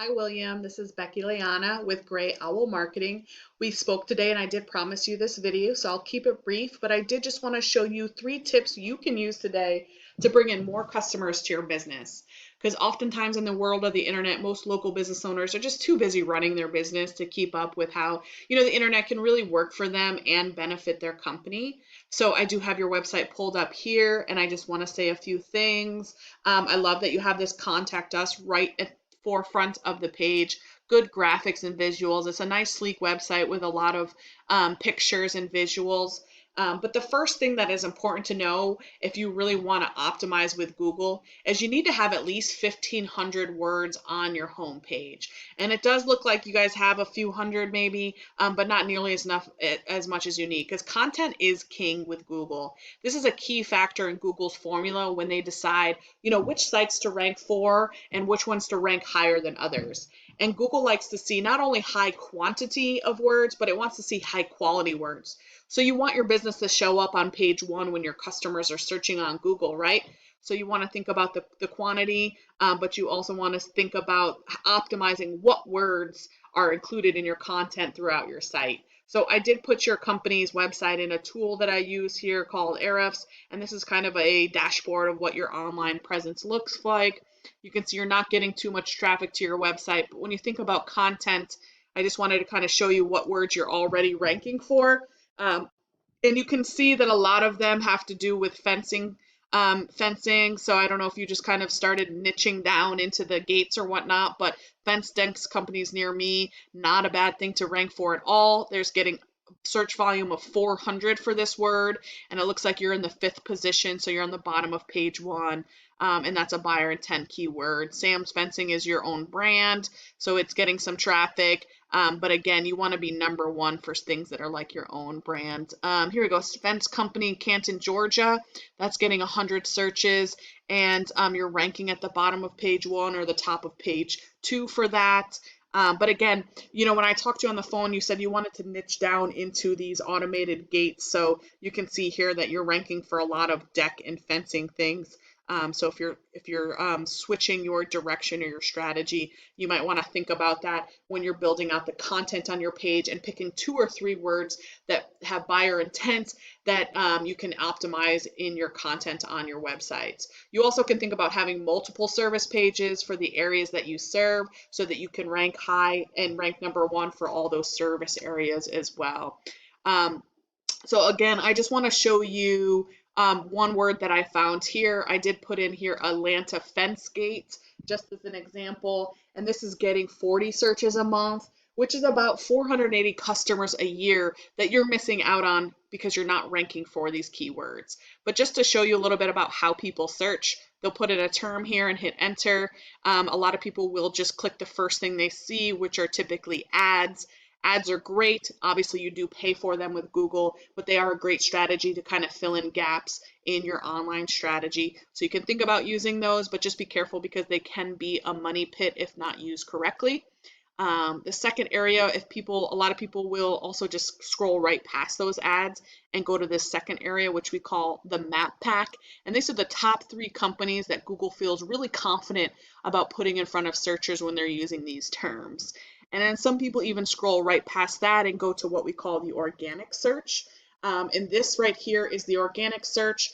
Hi, William. This is Becky Leana with Gray Owl Marketing. We spoke today and I did promise you this video, so I'll keep it brief, but I did just want to show you 3 tips you can use today to bring in more customers to your business. Because oftentimes in the world of the internet, most local business owners are just too busy running their business to keep up with how, the internet can really work for them and benefit their company. So I do have your website pulled up here and I just want to say a few things. I love that you have this contact us right at forefront of the page, good graphics and visuals. It's a nice sleek website with a lot of pictures and visuals. But the first thing that is important to know if you really want to optimize with Google is you need to have at least 1,500 words on your home page. And it does look like you guys have a few hundred maybe, but not nearly as much as you need, because content is king with Google. This is a key factor in Google's formula when they decide, which sites to rank for and which ones to rank higher than others. And Google likes to see not only high quantity of words, but it wants to see high quality words. So you want your business to show up on page one when your customers are searching on Google, right? So you want to think about the quantity, but you also want to think about optimizing what words are included in your content throughout your site. So I did put your company's website in a tool that I use here called Ahrefs, and this is kind of a dashboard of what your online presence looks like. You can see you're not getting too much traffic to your website, but when you think about content, I just wanted to kind of show you what words you're already ranking for. And you can see that a lot of them have to do with fencing. So I don't know if you just kind of started niching down into the gates or whatnot, but fence dense companies near me, not a bad thing to rank for at all. There's getting search volume of 400 for this word, and it looks like you're in the 5th position, so you're on the bottom of page 1. And that's a buyer intent keyword. Sam's Fencing is your own brand, so it's getting some traffic. But again, you want to be number 1 for things that are like your own brand. Here we go, Fence Company in Canton, Georgia. That's getting 100 searches, and you're ranking at the bottom of page 1 or the top of page 2 for that. But again, when I talked to you on the phone, you said you wanted to niche down into these automated gates. So you can see here that you're ranking for a lot of deck and fencing things. So if you're switching your direction or your strategy, you might want to think about that when you're building out the content on your page and picking 2 or 3 words that have buyer intent that you can optimize in your content on your websites. You also can think about having multiple service pages for the areas that you serve so that you can rank high and rank number 1 for all those service areas as well. So again, I just want to show you one word that I found here. I did put in here Atlanta fence gate just as an example, and this is getting 40 searches a month, which is about 480 customers a year that you're missing out on because you're not ranking for these keywords. But just to show you a little bit about how people search, they'll put in a term here and hit enter. A lot of people will just click the first thing they see, which are typically ads. Ads are great. Obviously, you do pay for them with Google, but they are a great strategy to kind of fill in gaps in your online strategy. So you can think about using those, but just be careful because they can be a money pit if not used correctly. The second area, a lot of people will also just scroll right past those ads and go to this second area, which we call the map pack. And these are the top 3 companies that Google feels really confident about putting in front of searchers when they're using these terms. And then some people even scroll right past that and go to what we call the organic search. And this right here is the organic search.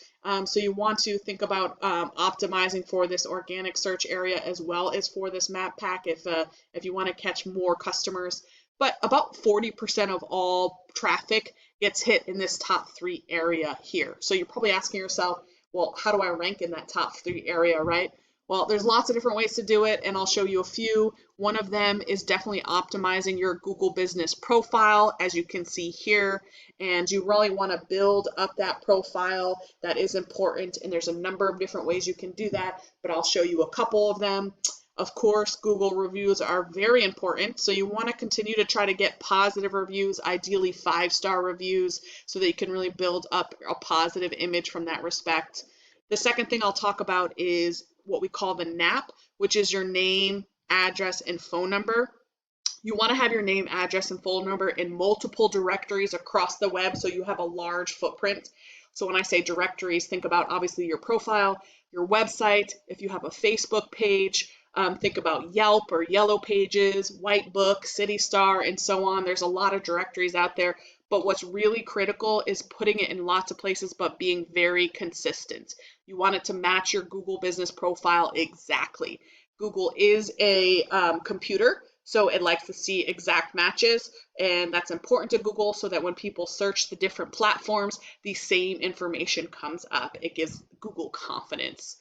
So you want to think about optimizing for this organic search area as well as for this map pack if you want to catch more customers. But about 40% of all traffic gets hit in this top 3 area here. So you're probably asking yourself, well, how do I rank in that top 3 area, right? Well, there's lots of different ways to do it, and I'll show you a few. One of them is definitely optimizing your Google business profile, as you can see here, and you really want to build up that profile. That is important, and there's a number of different ways you can do that, but I'll show you a couple of them. Of course, Google reviews are very important, so you want to continue to try to get positive reviews, ideally 5-star reviews, so that you can really build up a positive image from that respect. The second thing I'll talk about is what we call the NAP, which is your name, address, and phone number. You want to have your name, address, and phone number in multiple directories across the web so you have a large footprint. So when I say directories, think about obviously your profile, your website, if you have a Facebook page, Think about Yelp or Yellow Pages, White Book, City Star, and so on. There's a lot of directories out there, but what's really critical is putting it in lots of places, but being very consistent. You want it to match your Google business profile exactly. Google is a computer, so it likes to see exact matches, and that's important to Google so that when people search the different platforms, the same information comes up. It gives Google confidence.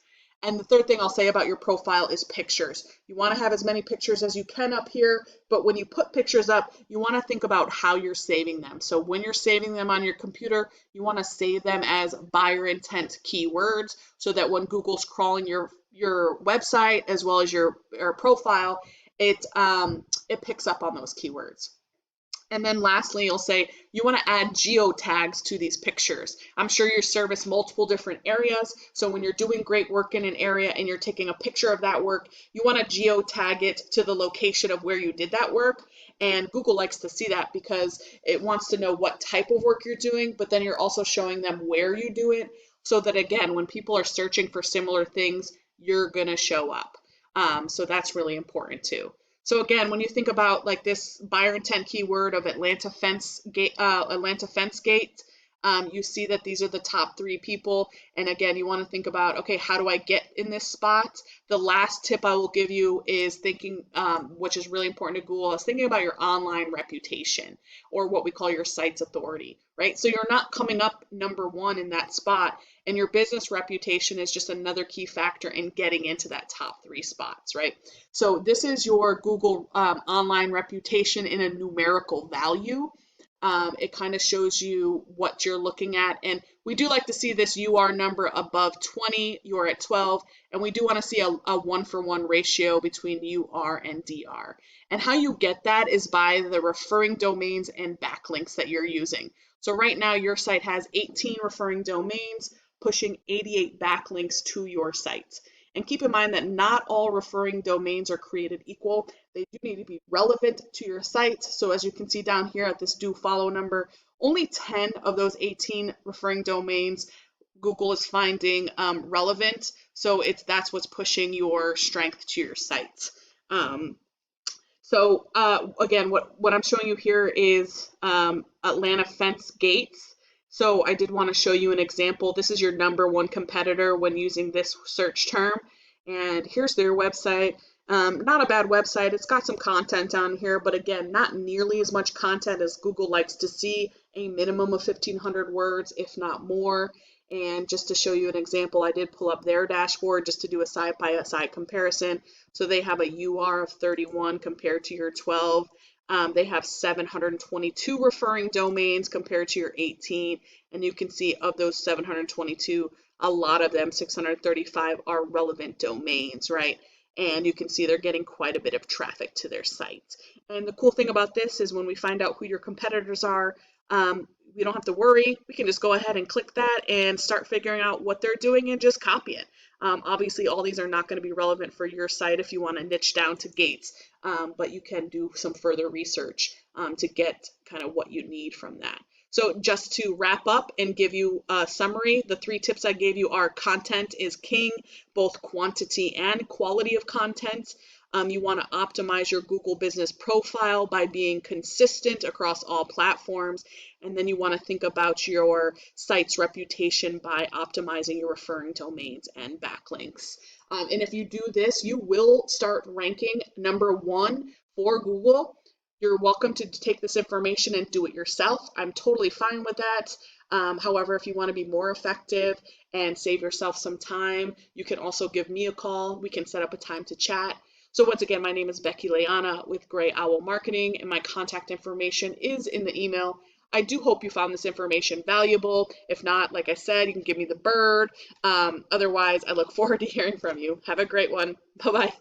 And the third thing I'll say about your profile is pictures. You want to have as many pictures as you can up here, but when you put pictures up, you want to think about how you're saving them. So when you're saving them on your computer, you want to save them as buyer intent keywords so that when Google's crawling your website as well as your profile, it picks up on those keywords. And then lastly, you'll say you want to add geotags to these pictures. I'm sure you service multiple different areas. So when you're doing great work in an area and you're taking a picture of that work, you want to geotag it to the location of where you did that work. And Google likes to see that because it wants to know what type of work you're doing, but then you're also showing them where you do it so that, again, when people are searching for similar things, you're going to show up. So that's really important too. So again, when you think about like this buyer intent keyword of Atlanta fence gate, you see that these are the top 3 people. And again, you want to think about, okay, how do I get in this spot? The last tip I will give you is thinking, which is really important to Google, is thinking about your online reputation, or what we call your site's authority, right? So you're not coming up number 1 in that spot, and your business reputation is just another key factor in getting into that top 3 spots, right? So this is your Google online reputation in a numerical value. It kind of shows you what you're looking at. And we do like to see this UR number above 20, you're at 12, and we do want to see a 1-for-1 ratio between UR and DR. And how you get that is by the referring domains and backlinks that you're using. So right now your site has 18 referring domains, pushing 88 backlinks to your site. And keep in mind that not all referring domains are created equal. They do need to be relevant to your site. So as you can see down here at this do follow number, only 10 of those 18 referring domains Google is finding relevant. So that's what's pushing your strength to your site. Again, what I'm showing you here is Atlanta fence gates. So I did want to show you an example. This is your number 1 competitor when using this search term. And here's their website. Not a bad website. It's got some content on here, but again, not nearly as much content as Google likes to see, a minimum of 1,500 words, if not more. And just to show you an example, I did pull up their dashboard just to do a side-by-side comparison. So they have a UR of 31 compared to your 12. They have 722 referring domains compared to your 18. And you can see of those 722, a lot of them, 635, are relevant domains, right? And you can see they're getting quite a bit of traffic to their site. And the cool thing about this is when we find out who your competitors are, we don't have to worry. We can just go ahead and click that and start figuring out what they're doing and just copy it. Obviously, all these are not going to be relevant for your site if you want to niche down to gates, but you can do some further research to get kind of what you need from that. So just to wrap up and give you a summary, the 3 tips I gave you are: content is king, both quantity and quality of content. You want to optimize your Google business profile by being consistent across all platforms. And then you want to think about your site's reputation by optimizing your referring domains and backlinks. And if you do this, you will start ranking number 1 for Google. You're welcome to take this information and do it yourself. I'm totally fine with that. However, if you want to be more effective and save yourself some time, you can also give me a call. We can set up a time to chat. So once again, my name is Becky Leana with Gray Owl Marketing, and my contact information is in the email. I do hope you found this information valuable. If not, like I said, you can give me the bird. Otherwise, I look forward to hearing from you. Have a great one. Bye-bye.